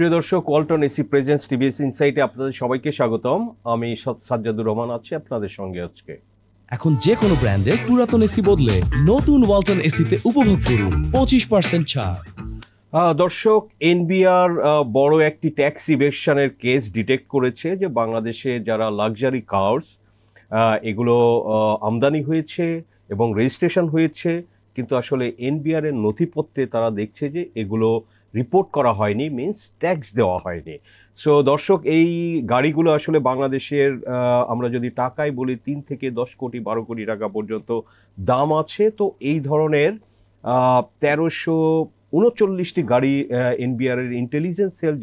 প্রিয় দর্শক, Walton AC presence TVS ইনসাইটে আপনাদের সবাইকে স্বাগতম। আমি সাজ্জাদুর রহমান আছি আপনাদের সঙ্গে আজকে। এখন যে কোনো ব্র্যান্ডের পুরাতন এসি বদলে নতুন ওয়ালটন এসিতে উপভোগ করুন 25% ছাড়। দর্শক, এনবিআর বড় একটি ট্যাক্স ইভেশনের কেস ডিটেক্ট করেছে যে বাংলাদেশে যারা লাক্সারি কার্স এগুলো আমদানি হয়েছে এবং রেজিস্ট্রেশন হয়েছে, কিন্তু আসলে এনবিআর এর নথিপত্রে তারা দেখছে যে এগুলো রিপোর্ট করা হয়নি, মিনস ট্যাক্স দেওয়া হয়নি। সো দর্শক, এই গাড়িগুলো আসলে বাংলাদেশের আমরা যদি টাকায় বলি 3 থেকে 10 কোটি 12 কোটি টাকা পর্যন্ত দাম আছে। তো এই ধরনের 1339টি গাড়ি এনবিআর এর ইন্টেলিজেন্স সেল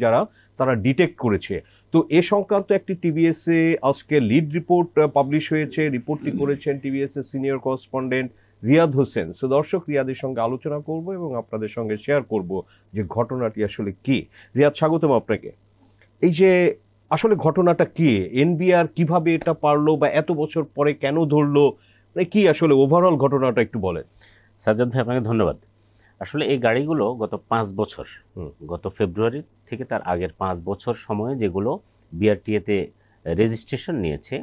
তারা ডিটেক্ট করেছে। তো এ সংক্রান্ত একটি টিভিএসএ আজকে লিড রিপোর্ট পাবলিশ হয়েছে। রিপোর্টটি করেছেন টিভিএস এর senior correspondent Riyad Hossain. So দর্শক, রিয়াদের সঙ্গে আলোচনা করব এবং আপনাদের সঙ্গে শেয়ার করব যে ঘটনাটি আসলে কি। রিয়াদ, স্বাগতম আপনাকে। এই যে আসলে ঘটনাটা কি, এনবিআর কিভাবে এটা পারলো বা এত বছর পরে কেন ধরলো, কি আসলে ওভারঅল ঘটনাটা একটু বলেন। সাজ্জাদ ভাই, আপনাকে ধন্যবাদ। আসলে এই গাড়িগুলো গত 5 বছর, গত ফেব্রুয়ারি থেকে তার আগের 5 বছর সময়ে যেগুলো বিআরটিএতে রেজিস্ট্রেশন নিয়েছে,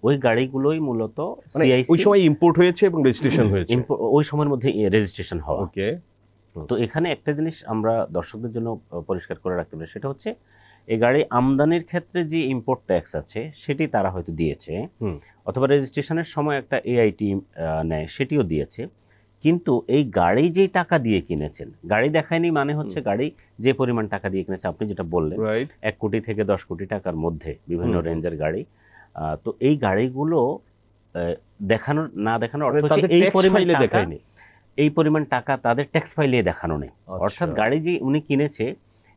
ওই গাড়িগুলোই মূলত সিআইসি ওই সময় ইম্পোর্ট হয়েছে এবং রেজিস্ট্রেশন হয়েছে, ওই সময়ের মধ্যে রেজিস্ট্রেশন হওয়া। ওকে। তো এখানে একটা জিনিস আমরা দর্শকদের জন্য পরিষ্কার করে রাখতে পারি, সেটা হচ্ছে এই গাড়ি আমদানির ক্ষেত্রে যে ইম্পোর্ট ট্যাক্স আছে সেটি তারা হয়তো দিয়েছে, অথবা রেজিস্ট্রেশনের সময় একটা এআইটি নেয় সেটিও দিয়েছে, কিন্তু এই গাড়ি যেই টাকা দিয়ে কিনেছেন, গাড়ি দেখায়নি মানে হচ্ছে গাড়ি যে পরিমাণ টাকা দিয়ে কিনেছে, আপনি যেটা বললেন 1 কোটি থেকে 10 কোটি টাকার মধ্যে বিভিন্ন রেঞ্জের গাড়ি। তো এই গাড়িগুলো দেখানোর না দেখানোর অর্থ হচ্ছে এই পরিমাণ টাকা তাদের ট্যাক্স ফাইলে দেখানো নেই। অর্থাৎ গাড়ি যে উনি কিনেছে,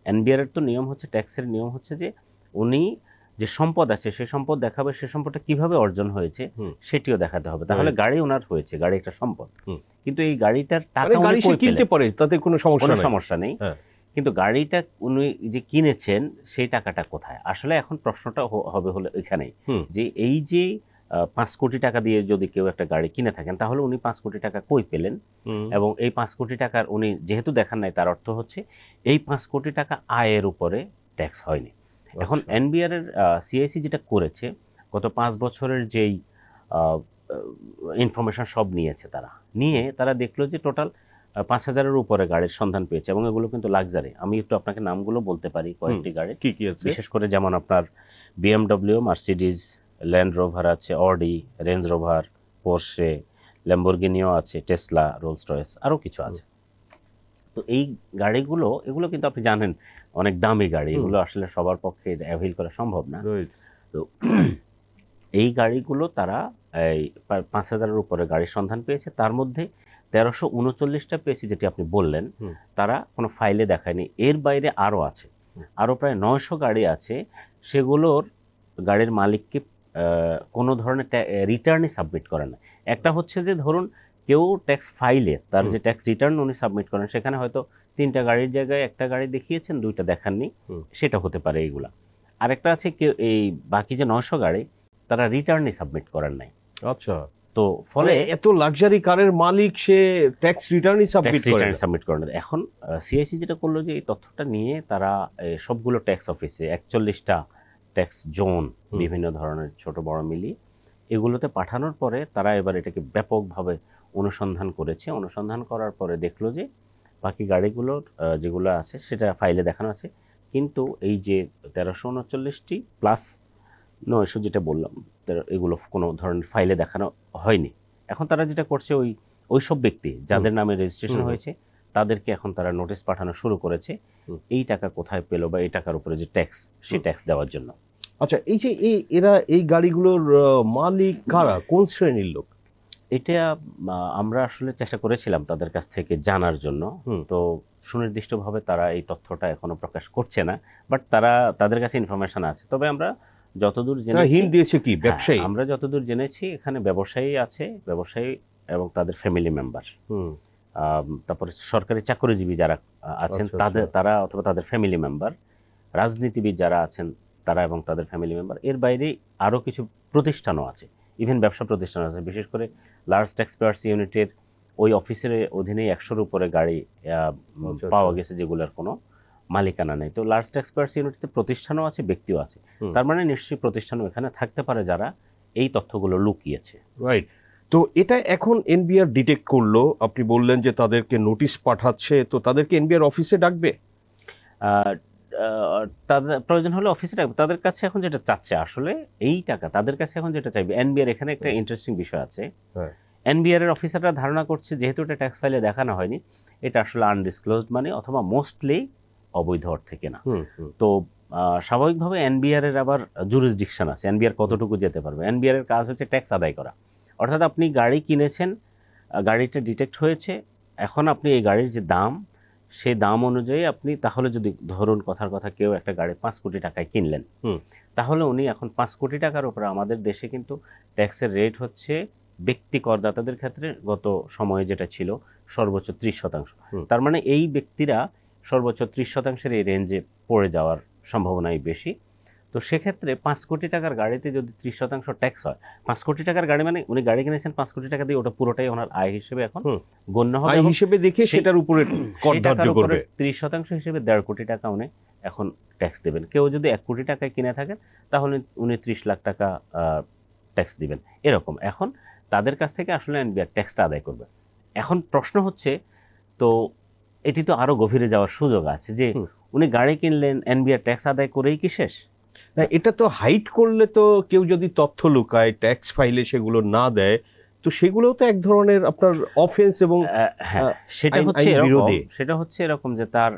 এনবিআর এর তো নিয়ম হচ্ছে, ট্যাক্সের নিয়ম হচ্ছে যে উনি যে সম্পদ আছে সেই সম্পদ দেখাবে, সেই সম্পদটা কিভাবে অর্জন হয়েছে সেটিও দেখাতে হবে, তাহলে গাড়ি ওনার হয়েছে, গাড়ি একটা সম্পদ। কিন্তু এই গাড়িটার টাকা উনি কিনতে পারে, তাতে কোনো সমস্যা নেই, কিন্তু গাড়িটা উনি যে কিনেছেন সেই টাকাটা কোথায়? আসলে এখন প্রশ্নটা হবে হলো এখানেই যে এই যে 5 কোটি টাকা দিয়ে যদি কেউ একটা গাড়ি কিনে থাকেন, তাহলে উনি 5 কোটি টাকা কই পেলেন? এবং এই 5 কোটি টাকার উনি যেহেতু দেখান নাই, তার অর্থ হচ্ছে এই 5 কোটি টাকা আয়ের উপরে ট্যাক্স হয়নি। এখন এনবিআর এর সিআইসি যেটা করেছে, গত 5 বছরের যেই ইনফরমেশন সব নিয়েছে, তারা দেখলো যে টোটাল 5,000-এর উপরে গাড়ির সন্ধান পেয়েছে, এবং এগুলো কিন্তু লাক্সারি। আমি একটু আপনাকে নামগুলো বলতে পারি, কয়েকটি গাড়ি কি কি আছে, বিশেষ করে যেমন আপনার বিএমডব্লিউ, মার্সিডিজ, ল্যান্ড রোভার আছে, অডি, রেঞ্জ রোভার, পোর্শে, ল্যাম্বরগিনিও আছে, টেসলা, রোলস রয়েস, আরও কিছু আছে। তো এই গাড়িগুলো, এগুলো কিন্তু আপনি জানেন অনেক দামি গাড়ি, এগুলো আসলে সবার পক্ষে অ্যাভেল করা সম্ভব না। তো এই গাড়িগুলো তারা এই 5,000-এর উপরে গাড়ির সন্ধান পেয়েছে, তার মধ্যে 1339টা পেয়েছে যেটি আপনি বললেন, তারা কোনো ফাইলে দেখায়নি। এর বাইরে আরও আছে, আরও প্রায় 900 গাড়ি আছে, সেগুলোর গাড়ির মালিককে কোনো ধরনের রিটার্নই সাবমিট করে না। একটা হচ্ছে যে ধরুন কেউ ট্যাক্স ফাইলে তার যে ট্যাক্স রিটার্ন উনি সাবমিট করেন, সেখানে হয়তো 3টা গাড়ির জায়গায় একটা গাড়ি দেখিয়েছেন, 2টা দেখাননি, সেটা হতে পারে এইগুলা। আরেকটা আছে কেউ এই বাকি যে 900 গাড়ি, তারা রিটার্নই সাবমিট করেন নাই। আচ্ছা, তো ফলে এত লাক্সারি কারের মালিক সে ট্যাক্স রিটার্নই সাবমিট করেন। এখন সিআইসি যেটা করলো যে এই তথ্যটা নিয়ে তারা সবগুলো ট্যাক্স অফিসে 41টা ট্যাক্স জোন, বিভিন্ন ধরনের ছোট বড় মিলিয়ে এগুলোতে পাঠানোর পরে তারা এবার এটাকে ব্যাপকভাবে অনুসন্ধান করেছে। অনুসন্ধান করার পরে দেখলো যে বাকি গাড়িগুলোর যেগুলো আছে সেটা ফাইলে দেখানো আছে, কিন্তু এই যে 1339টি প্লাস 900 যেটা বললাম, এগুলো কোনো ধরনের ফাইলে দেখানো হয়নি। এখন তারা যেটা করছে, ওই সব ব্যক্তি যাদের নামে রেজিস্ট্রেশন হয়েছে তাদেরকে এখন তারা নোটিশ পাঠানো শুরু করেছে এই টাকা কোথায় পেলো বা এই টাকার উপরে যে ট্যাক্স, সেই ট্যাক্স দেওয়ার জন্য। আচ্ছা, এই যে এরা এই গাড়িগুলোর মালিক কারা, কোন শ্রেণীর লোক? এটা আমরা আসলে চেষ্টা করেছিলাম তাদের কাছ থেকে জানার জন্য, তো সুনির্দিষ্টভাবে তারা এই তথ্যটা এখনো প্রকাশ করছে না, বাট তাদের কাছে ইনফরমেশন আছে। তবে আমরা যতদূর জেনেছি, আমরা যতদূর জেনেছি এখানে ব্যবসায়ী আছে, ব্যবসায়ী এবং তাদের ফ্যামিলি মেম্বার, তারপরে সরকারি চাকরিজীবী যারা আছেন তারা অথবা তাদের ফ্যামিলি মেম্বার, রাজনীতিবিদ যারা আছেন তারা এবং তাদের ফ্যামিলি মেম্বার। এর বাইরে আরও কিছু প্রতিষ্ঠানও আছে, ইভেন ব্যবসা প্রতিষ্ঠান আছে। বিশেষ করে লার্জ ট্যাক্স পেয়ার্স ইউনিটের ওই অফিসের অধীনে 100-র উপরে গাড়ি পাওয়া গেছে, যেগুলোর কোনো মালিকানা নেই। তো লার্জ ট্যাক্স পেয়ার্স ইউনিটিতে প্রতিষ্ঠানও আছে, ব্যক্তিও আছে। তার মানে নিশ্চয়ই প্রতিষ্ঠানও এখানে থাকতে পারে যারা এই তথ্যগুলো লুকিয়েছে। রাইট। তো এটা এখন এনবিআর ডিটেক্ট করলো, আপনি বললেন যে তাদেরকে নোটিশ পাঠাচ্ছে, তো তাদেরকে এনবিআর অফিসে ডাকবে? তাদের প্রয়োজন হলে অফিসে ডাকবে। তাদের কাছে এখন যেটা চাচ্ছে আসলে এই টাকা, তাদের কাছে এখন যেটা চাইবে এনবিআর। এখানে একটা ইন্টারেস্টিং বিষয় আছে, এনবিআর এর অফিসাররা ধারণা করছে যেহেতু এটা ট্যাক্স ফাইলে দেখানো হয়নি, এটা আসলে আনডিসক্লোজড মানি অথবা মোস্টলি অবৈধ অর্থে কেনা। তো স্বাভাবিকভাবে এনবিআর এর আবার জুরিসডিকশন আছে, এনবিআর কতটুকু যেতে পারবে। এনবিআর এর কাজ হচ্ছে ট্যাক্স আদায় করা, অর্থাৎ আপনি গাড়ি কিনেছেন, গাড়িটা ডিটেক্ট হয়েছে, এখন আপনি এই গাড়ির যে দাম, সেই দাম অনুযায়ী আপনি, তাহলে যদি ধরুন কথার কথা কেউ একটা গাড়ি 5 কোটি টাকায় কিনলেন, তাহলে উনি এখন 5 কোটি টাকার উপরে, আমাদের দেশে কিন্তু ট্যাক্সের রেট হচ্ছে ব্যক্তি করদাতাদের ক্ষেত্রে গত সময়ে যেটা ছিল সর্বোচ্চ 30%। তার মানে এই ব্যক্তিরা সর্বোচ্চ 30%-এর এই রেঞ্জে পড়ে যাওয়ার সম্ভাবনাই বেশি। তো সেক্ষেত্রে 5 কোটি টাকার গাড়িতে যদি 30% ট্যাক্স হয়, 5 কোটি টাকার গাড়ি মানে উনি গাড়ি কিনেছেন 5 কোটি টাকা দিয়ে, ওটা পুরোটাই ওনার আয় হিসেবে এখন গণ্য হবে, আয় হিসেবে দেখে সেটার উপরে কর ধার্য করবে। 30% হিসেবে 1.5 কোটি টাকা উনি এখন ট্যাক্স দেবেন। কেউ যদি 1 কোটি টাকায় কিনে থাকেন তাহলে উনি 30 লাখ টাকা ট্যাক্স দিবেন, এরকম। এখন তাদের কাছ থেকে আসলে এনবিআর ট্যাক্সটা আদায় করবে। এখন প্রশ্ন হচ্ছে, তো এটি তো আরো গভীরে যাওয়ার সুযোগ আছে যে উনি গাড়ি কিনলেন, এনবিআর ট্যাক্স আদায় করেই কি শেষ? না, এটা তো হাইড করলে, তো কেউ যদি তথ্য লুকায় ট্যাক্স ফাইলে সেগুলো না দেয়, তো সেগুলো তো এক ধরনের আপনার অফেন্স এবং সেটা হচ্ছে এরকম যে তার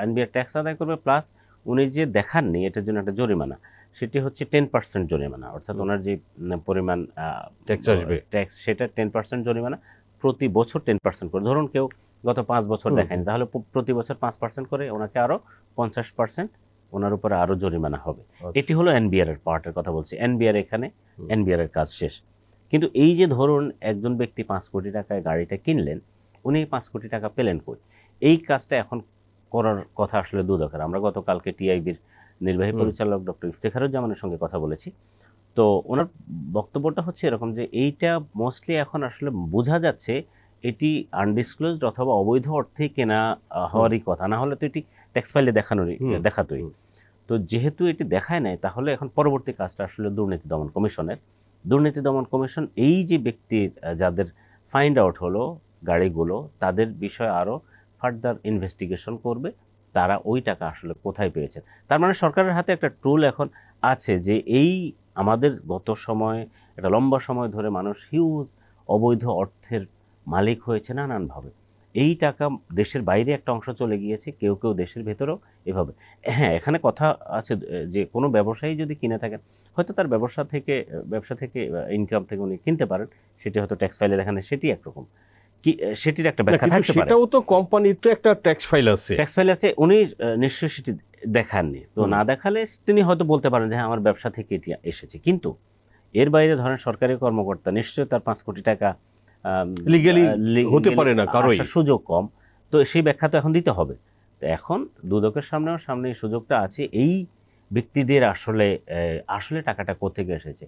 এনবিআর ট্যাক্স আদায় করবে, প্লাস উনি যে দেখাননি এটার জন্য একটা জরিমানা, সেটি হচ্ছে 10% জরিমানা, অর্থাৎ ওনার যে পরিমাণ ট্যাক্স আসবে ট্যাক্স, সেটা 10% জরিমানা, প্রতি বছর 10% করে। ধরুন কেউ গত 5 বছর দেখায়নি, তাহলে প্রতি বছর 5% করে ওনাকে আরো 50% ওনার উপরে আরো জরিমানা হবে। এটি হলো এনবিআর এর পার্টের কথা বলছি। এনবিআর এখানে এনবিআর এর কাজ শেষ। কিন্তু এই যে ধরুন একজন ব্যক্তি 5 কোটি টাকায় গাড়িটা কিনলেন, উনি 5 কোটি টাকা পেলেন কই, এই কাজটা এখন করার কথা আসলে দুদকের। আমরা গতকালকে টিআইবির নির্বাহী পরিচালক ডক্টর ইফতেখারুজ্জামানের সঙ্গে কথা বলেছি। তো ওনার বক্তব্যটা হচ্ছে এরকম যে এইটা মোস্টলি এখন আসলে বোঝা যাচ্ছে এটি আনডিসক্লোজড অথবা অবৈধ অর্থে কেনা হওয়ারই কথা, না হলে তো এটি ট্যাক্স ফাইলে দেখাতোই। তো যেহেতু এটি দেখায় নাই, তাহলে এখন পরবর্তী কাজটা আসলে দুর্নীতি দমন কমিশনের। দুর্নীতি দমন কমিশন এই যে ব্যক্তির যাদের ফাইন্ড আউট হলো গাড়িগুলো, তাদের বিষয়ে আরো ফার্দার ইনভেস্টিগেশন করবে, তারা ওই টাকা আসলে কোথায় পেয়েছেন। তার মানে সরকারের হাতে একটা টুল এখন আছে যে এই আমাদের গত সময় একটা লম্বা সময় ধরে মানুষ হিউজ অবৈধ অর্থের মালিক হয়েছে নানানভাবে। এই টাকা দেশের বাইরে একটা অংশ চলে গিয়েছে, কেউ কেউ দেশের ভেতরেও এভাবে। হ্যাঁ, এখানে কথা আছে যে কোনো ব্যবসায়ী যদি কিনে থাকেন, হয়তো তার ব্যবসা থেকে ইনকাম থেকে উনি কিনতে পারেন, সেটি হয়তো ট্যাক্স ফাইলে দেখানে, সেটি একরকম, কি সেটির একটা ব্যাখ্যা থাকতে পারে। সেটাও তো কোম্পানির তো একটা ট্যাক্স ফাইল আছে, উনি নিশ্চয়ই সেটি দেখাননি। তো না দেখালে তিনি হয়তো বলতে পারেন যে হ্যাঁ আমার ব্যবসা থেকে এটি এসেছে, কিন্তু এর বাইরে ধরেন সরকারি কর্মকর্তা নিশ্চয়ই তার 5 কোটি টাকা লিগ্যালি হতে পারে না, কারোই সুযোগ কম, তো সেই ব্যাখ্যা তো এখন দিতে হবে। তো এখন দুদকের সামনে এই সুযোগটা আছে, এই ব্যক্তিদের আসলে টাকাটা কোথেকে এসেছে।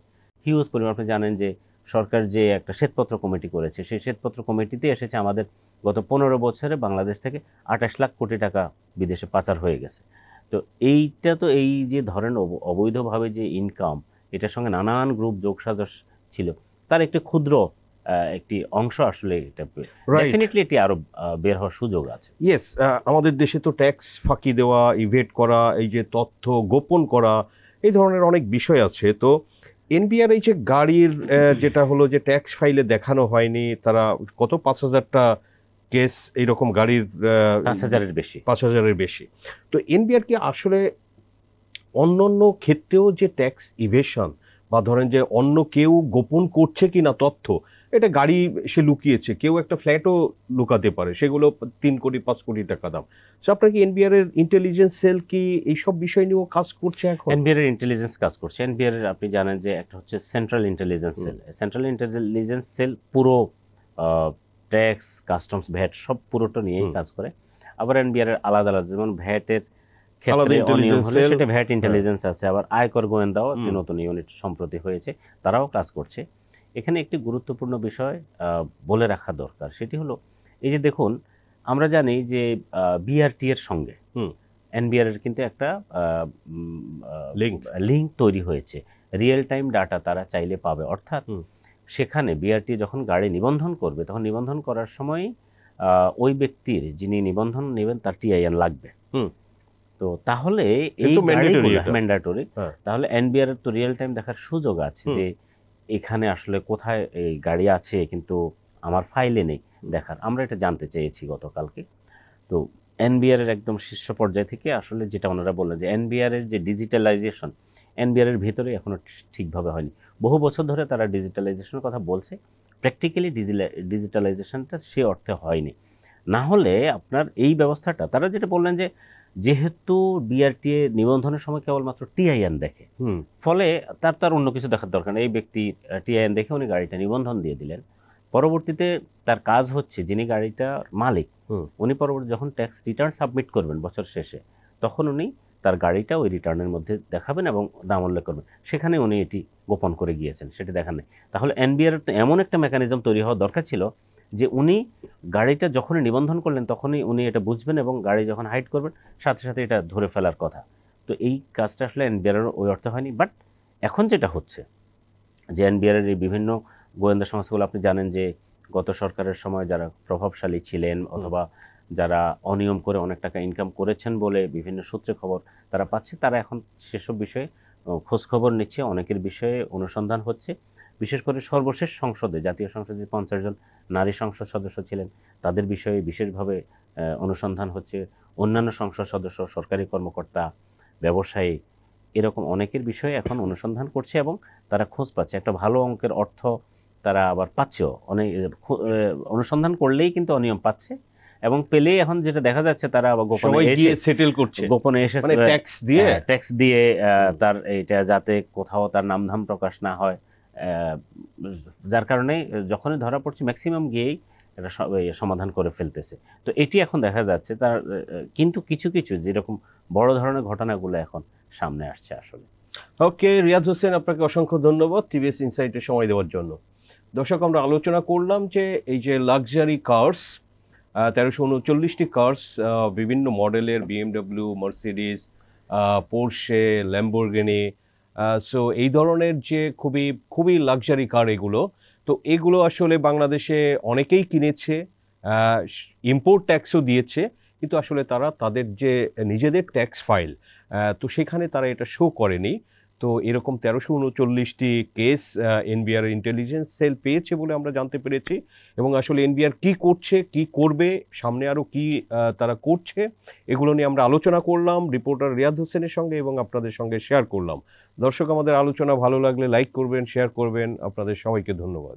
হিউজ পরিমাণ, আপনি জানেন যে সরকার যে একটা শ্বেতপত্র কমিটি করেছে, সেই শ্বেতপত্র কমিটিতে এসেছে আমাদের গত 15 বছরে বাংলাদেশ থেকে 28 লাখ কোটি টাকা বিদেশে পাচার হয়ে গেছে। তো এইটা তো এই যে ধরেন অবৈধভাবে যে ইনকাম, এটার সঙ্গে নানান গ্রুপ যোগসাজশ ছিল, তার একটি ক্ষুদ্র একটি অংশ আসলে এটা ডেফিনেটলি এটি আরো বের হওয়ার সুযোগ আছে। ইয়েস, আমাদের দেশে তো ট্যাক্স ফাঁকি দেওয়া, ইভেট করা, এই যে তথ্য গোপন করা, এই ধরনের অনেক বিষয় আছে। তো এনবিআর এই যে গাড়ির যেটা হলো যে ট্যাক্স ফাইলে দেখানো হয়নি, তারা কত 5,000টা কেস এইরকম গাড়ির, 5,000-এর বেশি। তো এনবিআর কি আসলে অন্য ক্ষেত্রেও যে ট্যাক্স ইভেশন বা ধরেন যে অন্য কেউ গোপন করছে কিনা তথ্য, এটা গাড়ি সে লুকিয়েছে, কেউ একটা ফ্ল্যাটও লুকাতে পারে, সেগুলো 3 কোটি 5 কোটি টাকা দাম। সো আপনার কি এনবিআর এর ইন্টেলিজেন্স সেল কি এইসব বিষয় নিয়েও কাজ করছে এখন? এনবিআর এর ইন্টেলিজেন্স কাজ করছে। এনবিআর এর আপনি জানেন যে একটা হচ্ছে central intelligence cell. Central intelligence cell পুরো ট্যাক্স, কাস্টমস, ভ্যাট সব পুরোটা নিয়েই কাজ করে। আবার এনবিআর এর আলাদা আলাদা, যেমন ভ্যাটের ক্ষেত্রে অনিয়ম হলে সেটা ভ্যাট ইন্টেলিজেন্স আছে, আবার আয়কর গোয়েন্দাও একটি নতুন ইউনিট সম্প্রতি হয়েছে, তারাও কাজ করছে। এখানে একটি গুরুত্বপূর্ণ বিষয় বলে রাখা দরকার, সেটি হলো এই যে দেখুন আমরা জানি যে বিআরটি এর সঙ্গে এনবিআর এর কিন্তু একটা লিঙ্ক তৈরি হয়েছে, রিয়েল টাইম ডাটা তারা চাইলে পাবে। অর্থাৎ সেখানে বিআরটি যখন গাড়ি নিবন্ধন করবে তখন নিবন্ধন করার সময় ওই ব্যক্তির যিনি নিবন্ধন নেবেন তার টিআইএন লাগবে। তো তাহলে এই ম্যান্ডেটরি, তাহলে এনবিআর এর তো রিয়েল টাইম দেখার সুযোগ আছে যে এখানে আসলে কোথায় এই গাড়ি আছে কিন্তু আমার ফাইলে নেই দেখার। আমরা এটা জানতে চেয়েছি গতকালকে। তো এনবিআর এর একদম শীর্ষ পর্যায় থেকে আসলে যেটা ওনারা বললেন যে এনবিআর এর যে ডিজিটালাইজেশন এনবিআর এর ভিতরে এখনো ঠিকভাবে হয়নি। বহু বছর ধরে তারা ডিজিটালাইজেশনের কথা বলছে, প্র্যাকটিক্যালি ডিজিটালাইজেশনটা সে অর্থে হয়নি। না হলে আপনার এই ব্যবস্থাটা, তারা যেটা বললেন যে যেহেতু বিআরটিএ নিবন্ধনের সময় কেবলমাত্র টিআইএন দেখে, ফলে তার অন্য কিছু দেখার দরকার নেই। এই ব্যক্তি টিআইএন দেখে উনি গাড়িটা নিবন্ধন দিয়ে দিলেন। পরবর্তীতে তার কাজ হচ্ছে যিনি গাড়িটার মালিক উনি পরবর্তী যখন ট্যাক্স রিটার্ন সাবমিট করবেন বছর শেষে, তখন উনি তার গাড়িটা ওই রিটার্নের মধ্যে দেখাবেন এবং দাম উল্লেখ করবেন। সেখানে উনি এটি গোপন করে গিয়েছেন, সেটি দেখান নেই। তাহলে এনবিআর তো এমন একটা মেকানিজম তৈরি হওয়া দরকার ছিল যে উনি গাড়িটা যখনই নিবন্ধন করলেন তখনই উনি এটা বুঝবেন এবং গাড়ি যখন হাইড করবেন সাথে সাথে এটা ধরে ফেলার কথা। তো এই কাজটা আসলে এনবিআরের ওই অর্থে হয়নি। বাট এখন যেটা হচ্ছে যে এনবিআরের এই বিভিন্ন গোয়েন্দা সংস্থাগুলো, আপনি জানেন যে গত সরকারের সময় যারা প্রভাবশালী ছিলেন অথবা যারা অনিয়ম করে অনেক টাকা ইনকাম করেছেন বলে বিভিন্ন সূত্রে খবর তারা পাচ্ছে, তারা এখন সেসব বিষয়ে খোঁজখবর নিচ্ছে, অনেকের বিষয়ে অনুসন্ধান হচ্ছে। বিশেষ করে সর্বশেষ সংসদে, জাতীয় সংসদে 50 জন নারী সংসদ সদস্য ছিলেন, তাদের বিষয়ে বিশেষভাবে অনুসন্ধান হচ্ছে। অন্যান্য সংসদ সদস্য, সরকারি কর্মকর্তা, ব্যবসায়ী, এরকম অনেকের বিষয়ে এখন অনুসন্ধান করছে এবং তারা খোঁজ পাচ্ছে। একটা ভালো অঙ্কের অর্থ তারা আবার পাচ্ছেও। অনেক অনুসন্ধান করলেই কিন্তু অনিয়ম পাচ্ছে এবং পেলে এখন যেটা দেখা যাচ্ছে তারা আবার গোপনে এসে সেটেল করছে, গোপনে এসে ট্যাক্স দিয়ে তার এটা যাতে কোথাও তার নামধাম প্রকাশ না হয়, যার কারণে যখনই ধরা পড়ছে ম্যাক্সিমাম গিয়েই এটা সমাধান করে ফেলতেছে। তো এটি এখন দেখা যাচ্ছে তার, কিন্তু কিছু কিছু যেরকম বড় ধরনের ঘটনাগুলো এখন সামনে আসছে আসলে। ওকে, রিয়াদ হোসেন, আপনাকে অসংখ্য ধন্যবাদ টিভিএস ইনসাইটে সময় দেওয়ার জন্য। দর্শক, আমরা আলোচনা করলাম যে এই যে লাক্সারি কার্স, 1339টি কার্স, বিভিন্ন মডেলের, BMW, Mercedes, Porsche, Lamborghini, so এই ধরনের যে খুবই খুবই লাক্সারি কার এগুলো। তো এগুলো আসলে বাংলাদেশে অনেকেই কিনেছে, ইম্পোর্ট ট্যাক্সও দিয়েছে, কিন্তু আসলে তারা তাদের যে নিজেদের ট্যাক্স ফাইল, তো সেখানে তারা এটা শো করেনি। তো এরকম 1339টি কেস এনবিআর ইন্টেলিজেন্স সেল পেয়েছে বলে আমরা জানতে পেরেছি। এবং আসলে এনবিআর কি করছে, কি করবে, সামনে আরও কি তারা করছে, এগুলো নিয়ে আমরা আলোচনা করলাম রিপোর্টার রিয়াদ হোসেনের সঙ্গে এবং আপনাদের সঙ্গে শেয়ার করলাম। দর্শক, আমাদের আলোচনা ভালো লাগলে লাইক করবেন, শেয়ার করবেন। আপনাদের সবাইকে ধন্যবাদ।